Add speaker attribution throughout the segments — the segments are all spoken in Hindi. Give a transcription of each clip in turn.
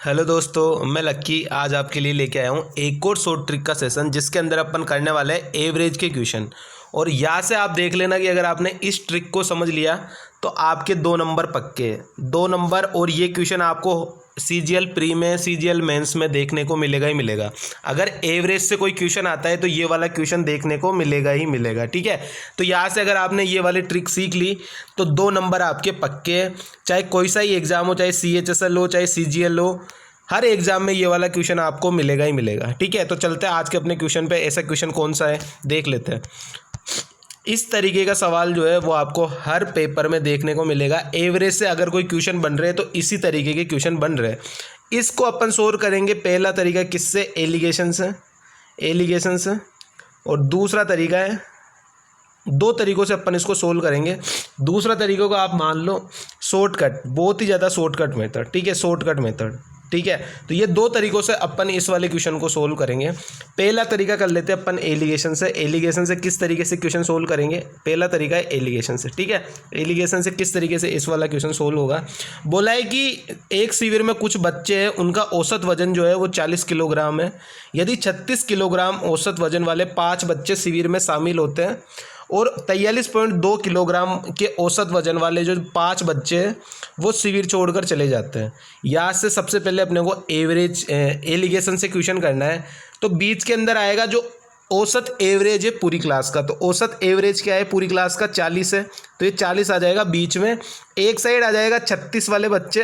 Speaker 1: हेलो दोस्तों, मैं लक्की आज आपके लिए लेके आया हूँ एक और शॉर्ट ट्रिक का सेशन जिसके अंदर अपन करने वाले हैं एवरेज के क्वेश्चन। और यहाँ से आप देख लेना कि अगर आपने इस ट्रिक को समझ लिया तो आपके 2 नंबर पक्के हैं, 2 नंबर। और ये क्वेश्चन आपको सीजीएल प्री में, सीजीएल मेंस में देखने को मिलेगा ही मिलेगा। अगर एवरेज से कोई क्वेश्चन आता है तो ये वाला क्वेश्चन देखने को मिलेगा ही मिलेगा, ठीक है। तो यहाँ से अगर आपने ये वाली ट्रिक सीख ली तो 2 नंबर आपके पक्के हैं, चाहे कोई सा ही एग्जाम हो, चाहे सीएचएसएल हो, चाहे सीजीएल हो, हर एग्जाम में ये वाला क्वेश्चन आपको मिलेगा ही मिलेगा, ठीक है। तो चलते हैं आज के अपने क्वेश्चन पे। ऐसा क्वेश्चन कौन सा है देख लेते हैं। इस तरीके का सवाल जो है वो आपको हर पेपर में देखने को मिलेगा। एवरेज से अगर कोई क्वेश्चन बन रहे हैं तो इसी तरीके के क्वेश्चन बन रहे हैं। इसको अपन सोल्व करेंगे। पहला तरीका किससे? एलिगेशन से, एलिगेशन से। और दूसरा तरीका है, 2 तरीकों से अपन इसको सोल्व करेंगे। दूसरा तरीकों को आप मान लो शॉर्टकट, बहुत ही ज़्यादा शॉर्टकट मेथड, ठीक है, शॉर्टकट मेथड, ठीक है। तो ये 2 तरीकों से अपन इस वाले क्वेश्चन को सोल्व करेंगे। पहला तरीका कर लेते हैं अपन एलिगेशन से। एलिगेशन से किस तरीके से क्वेश्चन सोल्व करेंगे? पहला तरीका है एलिगेशन से, ठीक है। एलिगेशन से किस तरीके से इस वाला क्वेश्चन सोल्व होगा? बोला है कि एक शिविर में कुछ बच्चे हैं, उनका औसत वजन जो है वो 40 किलोग्राम है। यदि 36 किलोग्राम औसत वजन वाले 5 बच्चे शिविर में शामिल होते हैं और 43.2 किलोग्राम के औसत वजन वाले जो 5 बच्चे हैं वो शिविर छोड़कर चले जाते हैं। यहाँ से सबसे पहले अपने को एवरेज एलिगेशन से क्वेश्चन करना है। तो बीच के अंदर आएगा जो औसत एवरेज है पूरी क्लास का। तो औसत एवरेज क्या है पूरी क्लास का? 40 है। तो ये 40 आ जाएगा बीच में। एक साइड आ जाएगा 36 वाले बच्चे,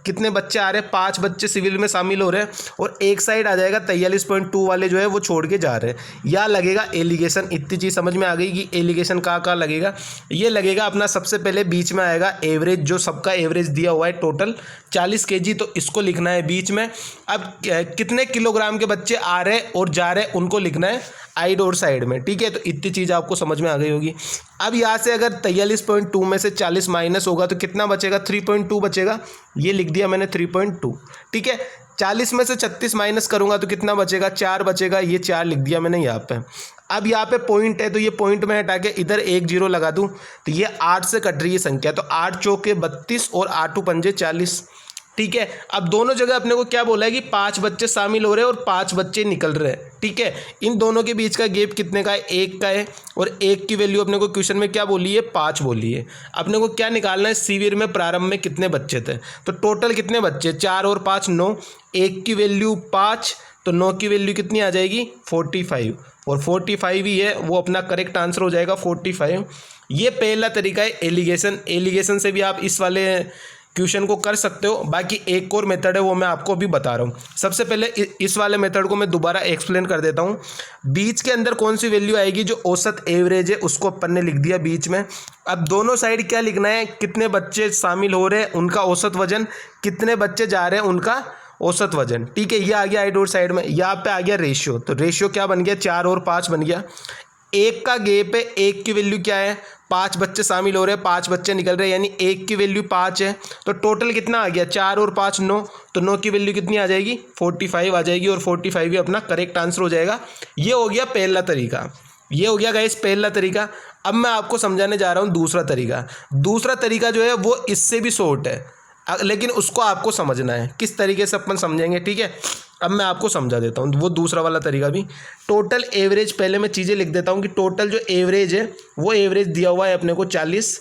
Speaker 1: कितने बच्चे आ रहे हैं? 5 बच्चे सिविल में शामिल हो रहे हैं। और एक साइड आ जाएगा 43.2 वाले जो है वो छोड़ के जा रहे हैं। या लगेगा एलिगेशन। इतनी चीज़ समझ में आ गई कि एलिगेशन कहाँ लगेगा। ये लगेगा अपना सबसे पहले बीच में आएगा एवरेज, जो सबका एवरेज दिया हुआ है टोटल 40 kg, तो इसको लिखना है बीच में। अब कितने किलोग्राम के बच्चे आ रहे और जा रहे उनको लिखना है आइड और साइड में, ठीक है। तो इतनी चीज़ आपको समझ में आ गई होगी। अब यहाँ से अगर 43.2 में से 40 माइनस होगा तो कितना बचेगा? 3.2 बचेगा। ये लिख दिया मैंने 3.2, ठीक है। 40 में से 36 माइनस करूँगा तो कितना बचेगा? 4 बचेगा। ये 4 लिख दिया मैंने यहाँ पे। अब यहाँ पे पॉइंट है तो ये पॉइंट में हटा के इधर 1 0 लगा दूँ तो ये 8 से कट रही है संख्या। तो 8 चौके 32 और 8 पंजे 40, ठीक है। अब दोनों जगह अपने को क्या बोला है कि 5 बच्चे शामिल हो रहे हैं और 5 बच्चे निकल रहे हैं, ठीक है। इन दोनों के बीच का गैप कितने का है? 1 का है। और 1 की वैल्यू अपने को क्वेश्चन में क्या बोली है? 5 बोली है। अपने को क्या निकालना है? शिविर में प्रारंभ में कितने बच्चे थे। तो टोटल कितने बच्चे? 4 और 5 9। 1 की वैल्यू 5, तो 9 की वैल्यू कितनी आ जाएगी? 45। और 45 ही है वो अपना करेक्ट आंसर हो जाएगा 45। ये पहला तरीका है एलिगेशन। एलिगेशन से भी आप इस वाले क्वेश्चन को कर सकते हो। बाकी एक और मेथड है वो मैं आपको अभी बता रहा हूँ। सबसे पहले इस वाले मेथड को मैं दोबारा एक्सप्लेन कर देता हूँ। बीच के अंदर कौन सी वैल्यू आएगी? जो औसत एवरेज है उसको अपन ने लिख दिया बीच में। अब दोनों साइड क्या लिखना है? कितने बच्चे शामिल हो रहे हैं उनका औसत वजन, कितने बच्चे जा रहे हैं उनका औसत वजन, ठीक है। ये आ गया आइड और साइड में। यहाँ पे आ गया रेशियो। तो रेशियो क्या बन गया? 4 और 5 बन गया। 1 का गैप है। 1 की वैल्यू क्या है? 5 बच्चे शामिल हो रहे हैं, 5 बच्चे निकल रहे हैं, यानी 1 की वैल्यू 5 है। तो टोटल कितना आ गया? 4 और 5 9। तो 9 की वैल्यू कितनी आ जाएगी? 45 आ जाएगी। और 45 भी अपना करेक्ट आंसर हो जाएगा। ये हो गया पहला तरीका। ये हो गया गाइस पहला तरीका। अब मैं आपको समझाने जा रहा हूँ दूसरा तरीका। दूसरा तरीका जो है वो इससे भी शॉर्ट है, लेकिन उसको आपको समझना है किस तरीके से अपन समझेंगे, ठीक है। अब मैं आपको समझा देता हूँ वो दूसरा वाला तरीका भी। टोटल एवरेज, पहले मैं चीज़ें लिख देता हूँ कि टोटल जो एवरेज है वो एवरेज दिया हुआ है अपने को 40।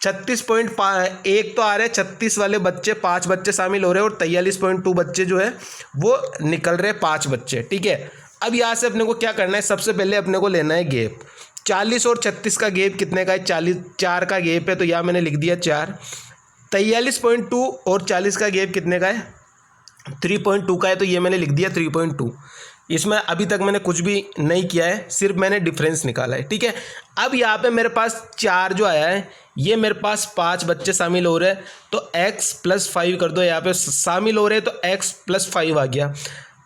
Speaker 1: 36.1 तो आ रहे हैं 36 वाले बच्चे, 5 बच्चे शामिल हो रहे हैं और 43.2 बच्चे जो है वो निकल रहे हैं 5 बच्चे, ठीक है। अब यहाँ से अपने को क्या करना है? सबसे पहले अपने को लेना है गैप। 40 और 36 का गैप कितने का है? 4 का गैप है। तो यहाँ मैंने लिख दिया 4। 43.2 और 40 का गैप कितने का है? 3.2 का है। तो ये मैंने लिख दिया 3.2। इसमें अभी तक मैंने कुछ भी नहीं किया है, सिर्फ मैंने डिफरेंस निकाला है, ठीक है। अब यहाँ पे मेरे पास 4 जो आया है, ये मेरे पास 5 बच्चे शामिल हो रहे हैं तो x + 5 कर दो। यहाँ पे शामिल हो रहे हैं तो x + 5 आ गया।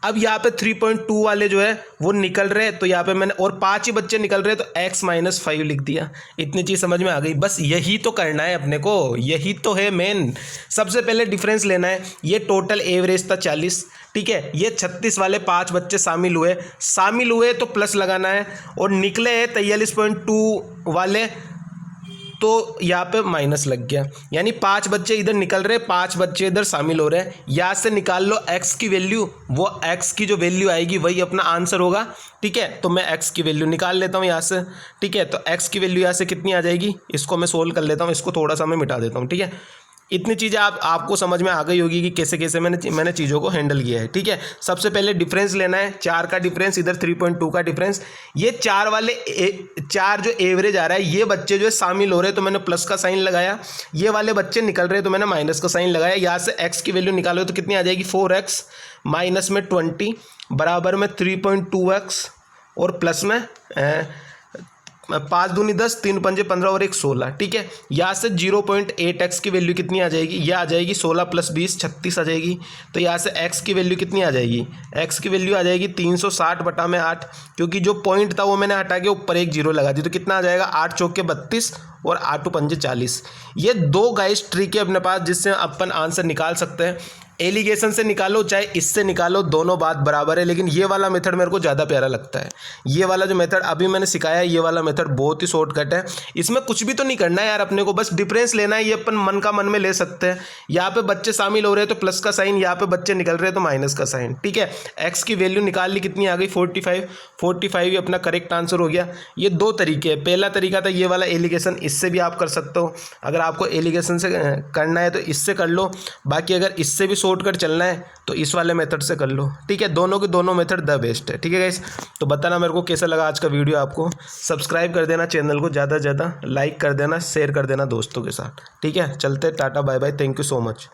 Speaker 1: अब यहाँ पे 3.2 वाले जो है वो निकल रहे हैं तो यहाँ पे मैंने, और 5 ही बच्चे निकल रहे हैं तो x - 5 लिख दिया। इतनी चीज़ समझ में आ गई। बस यही तो करना है अपने को, यही तो है मेन। सबसे पहले डिफरेंस लेना है। ये टोटल एवरेज था 40, ठीक है। ये 36 वाले 5 बच्चे शामिल हुए तो प्लस लगाना है। और निकले हैं 43.2 वाले तो यहाँ पे माइनस लग गया, यानी 5 बच्चे इधर निकल रहे, 5 बच्चे इधर शामिल हो रहे हैं। यहाँ से निकाल लो x की वैल्यू, वो x की जो वैल्यू आएगी वही अपना आंसर होगा। ठीक है, तो मैं x की वैल्यू निकाल लेता हूँ यहाँ से। ठीक है, तो x की वैल्यू यहाँ से कितनी आ जाएगी, इसको मैं सोल्व कर लेता हूँ, इसको थोड़ा सा मैं मिटा देता हूँ। ठीक है, इतनी चीज़ें आपको समझ में आ गई होगी कि कैसे कैसे मैंने चीज़ों को हैंडल किया है। ठीक है, सबसे पहले डिफरेंस लेना है, 4 का डिफरेंस, इधर 3.2 का डिफरेंस। ये 4 वाले 4 जो एवरेज आ रहा है, ये बच्चे जो है शामिल हो रहे हैं तो मैंने प्लस का साइन लगाया, ये वाले बच्चे निकल रहे हैं तो मैंने माइनस का साइन लगाया। यहाँ से x की वैल्यू निकालो तो कितनी आ जाएगी, 4x माइनस में 20 बराबर में 3.2x और प्लस में 5 दूनी 10, 3 पंजे 15 और 1 16। ठीक है, यहाँ से 0.8x की वैल्यू कितनी आ जाएगी, यह आ जाएगी 16 + 20 36 आ जाएगी। तो यहाँ से x की वैल्यू कितनी आ जाएगी, x की वैल्यू आ जाएगी 360/8, क्योंकि जो पॉइंट था वो मैंने हटा के ऊपर एक जीरो लगा दी, तो कितना आ जाएगा 8 चौके 32 और 8 पंजे 40। ये 2 गाइस ट्रिक है अपने पास जिससे अपन आंसर निकाल सकते हैं। एलिगेशन से निकालो चाहे इससे निकालो, दोनों बात बराबर है, लेकिन ये वाला मेथड मेरे को ज़्यादा प्यारा लगता है। ये वाला जो मेथड अभी मैंने सिखाया है, ये वाला मेथड बहुत ही शॉर्टकट है। इसमें कुछ भी तो नहीं करना है यार, अपने को बस डिफरेंस लेना है। ये अपन मन का मन में ले सकते हैं। यहाँ पे बच्चे शामिल हो रहे हैं तो प्लस का साइन, यहाँ पे बच्चे निकल रहे हैं तो माइनस का साइन। ठीक है, एक्स की वैल्यू निकाल ली, कितनी आ गई 45 ही अपना करेक्ट आंसर हो गया। ये 2 तरीके हैं। पहला तरीका था ये वाला एलिगेशन, इससे भी आप कर सकते हो। अगर आपको एलिगेशन से करना है तो इससे कर लो, बाकी अगर इससे भी शॉर्टकट चलना है तो इस वाले मेथड से कर लो। ठीक है, दोनों के दोनों मेथड द बेस्ट है। ठीक है गाइस, तो बताना मेरे को कैसा लगा आज का वीडियो। आपको सब्सक्राइब कर देना चैनल को, ज़्यादा से ज़्यादा लाइक कर देना, शेयर कर देना दोस्तों के साथ। ठीक है, चलते, tata bye bye, thank you so much.